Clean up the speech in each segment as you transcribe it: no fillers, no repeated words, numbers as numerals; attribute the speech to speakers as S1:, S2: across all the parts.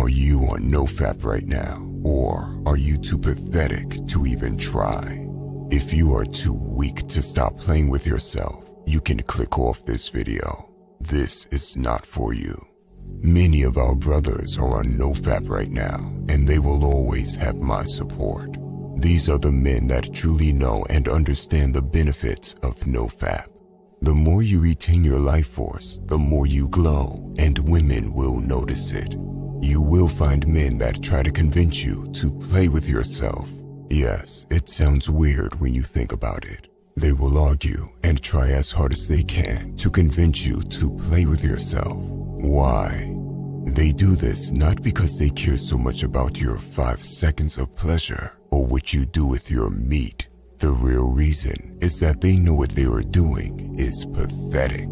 S1: Are you on NOFAP right now, or are you too pathetic to even try? If you are too weak to stop playing with yourself, you can click off this video. This is not for you. Many of our brothers are on NOFAP right now, and they will always have my support. These are the men that truly know and understand the benefits of NOFAP. The more you retain your life force, the more you glow, and women will notice it. You will find men that try to convince you to play with yourself. Yes, it sounds weird when you think about it. They will argue and try as hard as they can to convince you to play with yourself. Why? They do this not because they care so much about your 5 seconds of pleasure or what you do with your meat. The real reason is that they know what they are doing is pathetic.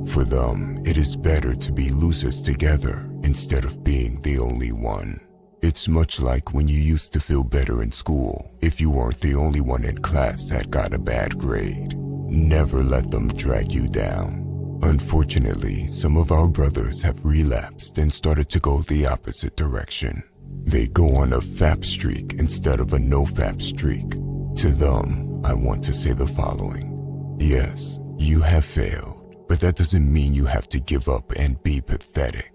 S1: For them, it is better to be losers together instead of being the only one. It's much like when you used to feel better in school if you weren't the only one in class that got a bad grade. Never let them drag you down. Unfortunately, some of our brothers have relapsed and started to go the opposite direction. They go on a FAP streak instead of a NOFAP streak. To them, I want to say the following. Yes, you have failed, but that doesn't mean you have to give up and be pathetic.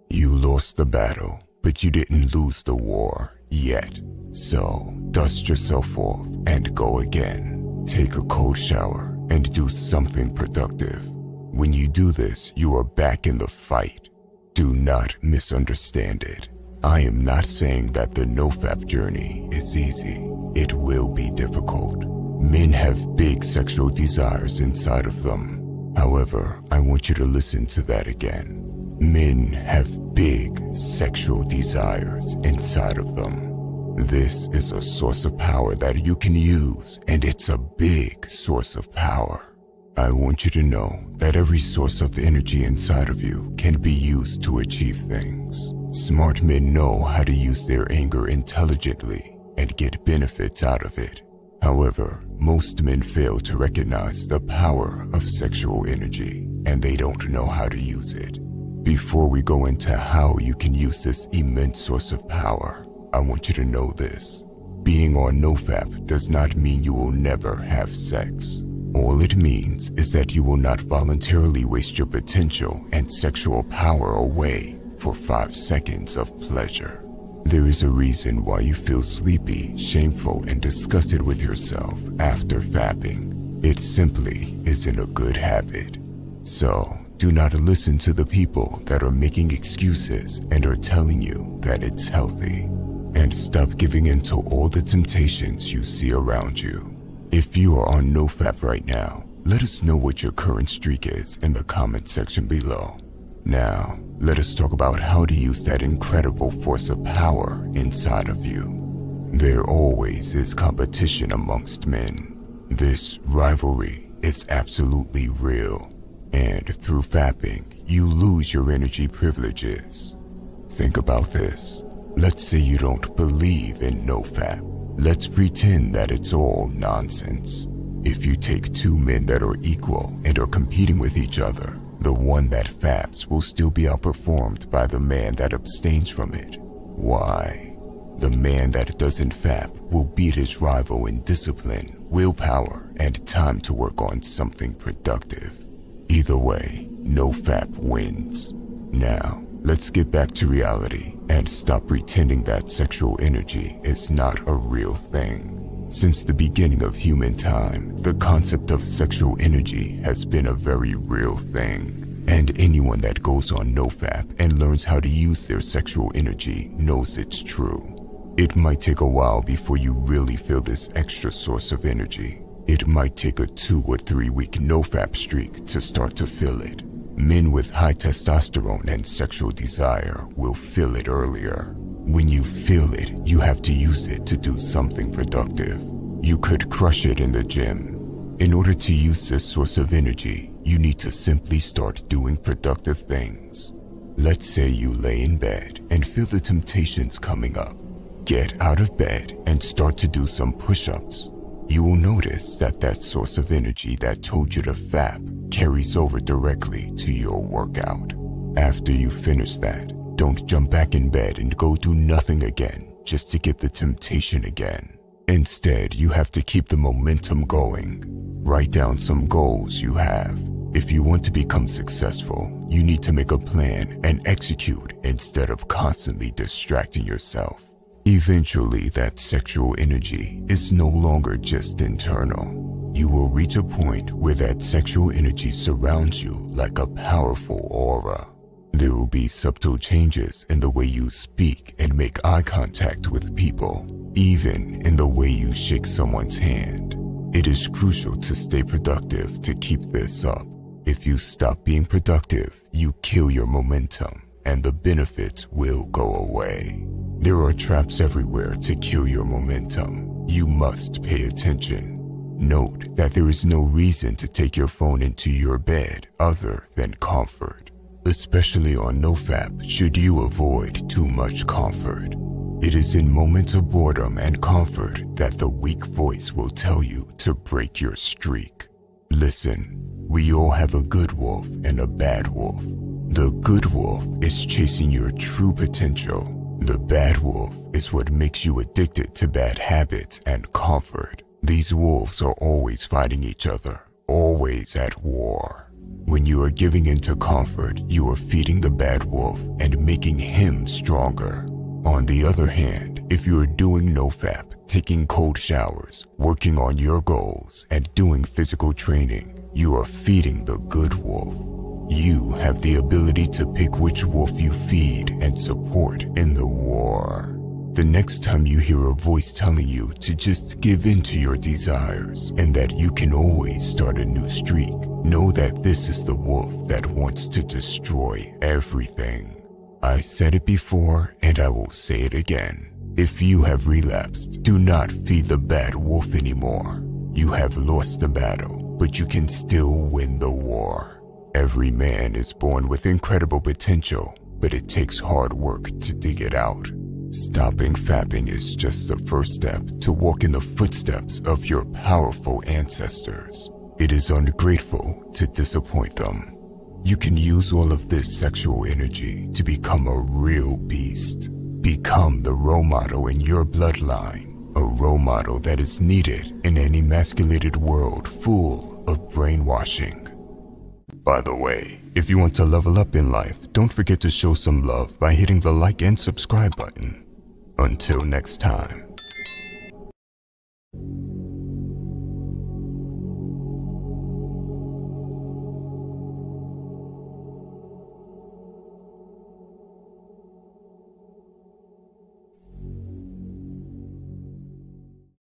S1: You lost the battle, but you didn't lose the war yet. So, dust yourself off and go again. Take a cold shower and do something productive. When you do this, you are back in the fight. Do not misunderstand it. I am not saying that the NOFAP journey is easy. It will be difficult. Men have big sexual desires inside of them. However, I want you to listen to that again. Men have big sexual desires inside of them. This is a source of power that you can use, and it's a big source of power. I want you to know that every source of energy inside of you can be used to achieve things. Smart men know how to use their anger intelligently and get benefits out of it. However, most men fail to recognize the power of sexual energy, and they don't know how to use it. Before we go into how you can use this immense source of power, I want you to know this. Being on NOFAP does not mean you will never have sex. All it means is that you will not voluntarily waste your potential and sexual power away for 5 seconds of pleasure. There is a reason why you feel sleepy, shameful, and disgusted with yourself after fapping. It simply isn't a good habit. So, do not listen to the people that are making excuses and are telling you that it's healthy. And stop giving in to all the temptations you see around you. If you are on NOFAP right now, let us know what your current streak is in the comment section below. Now, let us talk about how to use that incredible force of power inside of you. There always is competition amongst men. This rivalry is absolutely real. And through fapping, you lose your energy privileges. Think about this. Let's say you don't believe in NOFAP. Let's pretend that it's all nonsense. If you take 2 men that are equal and are competing with each other, the one that faps will still be outperformed by the man that abstains from it. Why? The man that doesn't fap will beat his rival in discipline, willpower, and time to work on something productive. Either way, NOFAP wins. Now, let's get back to reality and stop pretending that sexual energy is not a real thing. Since the beginning of human time, the concept of sexual energy has been a very real thing. And anyone that goes on NOFAP and learns how to use their sexual energy knows it's true. It might take a while before you really feel this extra source of energy. It might take a 2 or 3 week NOFAP streak to start to feel it. Men with high testosterone and sexual desire will feel it earlier. When you feel it, you have to use it to do something productive. You could crush it in the gym. In order to use this source of energy, you need to simply start doing productive things. Let's say you lay in bed and feel the temptations coming up. Get out of bed and start to do some push-ups. You will notice that that source of energy that told you to fap carries over directly to your workout. After you finish that, don't jump back in bed and go do nothing again just to get the temptation again. Instead, you have to keep the momentum going. Write down some goals you have. If you want to become successful, you need to make a plan and execute instead of constantly distracting yourself. Eventually, that sexual energy is no longer just internal. You will reach a point where that sexual energy surrounds you like a powerful aura. There will be subtle changes in the way you speak and make eye contact with people, even in the way you shake someone's hand. It is crucial to stay productive to keep this up. If you stop being productive, you kill your momentum, and the benefits will go away. There are traps everywhere to kill your momentum. You must pay attention. Note that there is no reason to take your phone into your bed other than comfort. Especially on NOFAP, should you avoid too much comfort. It is in moments of boredom and comfort that the weak voice will tell you to break your streak. Listen, we all have a good wolf and a bad wolf. The good wolf is chasing your true potential. The bad wolf is what makes you addicted to bad habits and comfort. These wolves are always fighting each other, always at war. When you are giving into comfort, you are feeding the bad wolf and making him stronger. On the other hand, if you are doing NOFAP, taking cold showers, working on your goals, and doing physical training, you are feeding the good wolf. You have the ability to pick which wolf you feed and support in the war. The next time you hear a voice telling you to just give in to your desires and that you can always start a new streak, know that this is the wolf that wants to destroy everything. I said it before and I will say it again. If you have relapsed, do not feed the bad wolf anymore. You have lost the battle, but you can still win the war. Every man is born with incredible potential, but it takes hard work to dig it out. Stopping fapping is just the first step to walk in the footsteps of your powerful ancestors. It is ungrateful to disappoint them. You can use all of this sexual energy to become a real beast. Become the role model in your bloodline, a role model that is needed in an emasculated world full of brainwashing. By the way, if you want to level up in life, don't forget to show some love by hitting the like and subscribe button. Until next time.